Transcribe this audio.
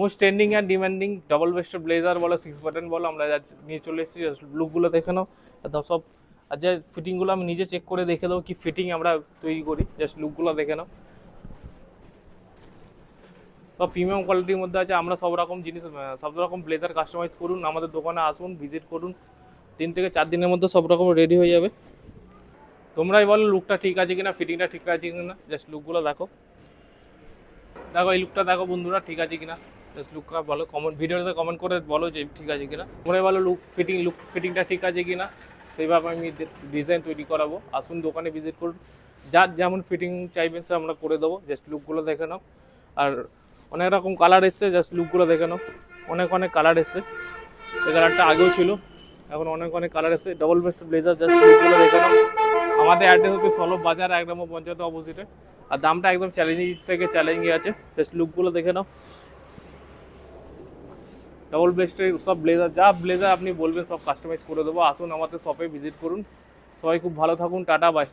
Most trending and demanding double বেস্টের blazer বলো, 6 button বলো, আমরা নিয়ে চলে এসেছি। লুকগুলো দেখে নাও একদম সব। আর যে ফিটিংগুলো আমি নিজে চেক করে দেখে দেবো কি ফিটিং আমরা তৈরি করি, জাস্ট লুকগুলো দেখে নাও। সব প্রিমিয়াম কোয়ালিটির মধ্যে আছে। আমরা সব রকম জিনিস, সব রকম ব্লেজার কাস্টমাইজ করুন, আমাদের দোকানে আসুন, ভিজিট করুন। 3 থেকে 4 দিনের মধ্যে সব রকম রেডি হয়ে যাবে। তোমরাই বলো লুকটা ঠিক আছে কিনা, ফিটিংটা ঠিক আছে কিনা। জাস্ট লুকগুলো দেখো, দেখো এই লুকটা দেখো বন্ধুরা, ঠিক আছে কিনা। জাস্ট লুকটা বলো, কমেন্ট ভিডিওতে কমেন্ট করে বলো যে ঠিক আছে কিনা। তোমরাই বলো লুক ফিটিংটা ঠিক আছে কিনা। সেইভাবে আমি ডিজাইন তৈরি করাবো। আসুন দোকানে ভিজিট করুন, যার যেমন ফিটিং চাইবেন সে আমরা করে দেবো। জাস্ট লুকগুলো দেখে নাও। আর অনেক রকম কালার এসছে, জাস্ট লুকগুলো দেখে নাও। অনেক অনেক কালার এসছে, এই কালারটা আগেও ছিল, এখন অনেক অনেক কালার এসছে। ডবল বেস্ট ব্লেজার, জাস্ট লুকগুলো দেখে নাও। আমাদের অ্যাড্রেস হচ্ছে সলভ বাজার, 1 নম্বর পঞ্চায়েত অপোজিটে। আর দামটা একদম চ্যালেঞ্জিং থেকে চ্যালেঞ্জিং আছে। জাস্ট লুকগুলো দেখে নাও। ডবল বেস্টের সব ব্লেজার, যা ব্লেজার আপনি বলবেন সব কাস্টমাইজ করে দেবো। আসুন আমাদের শপে ভিজিট করুন। সবাই খুব ভালো থাকুন, টাটা বাই।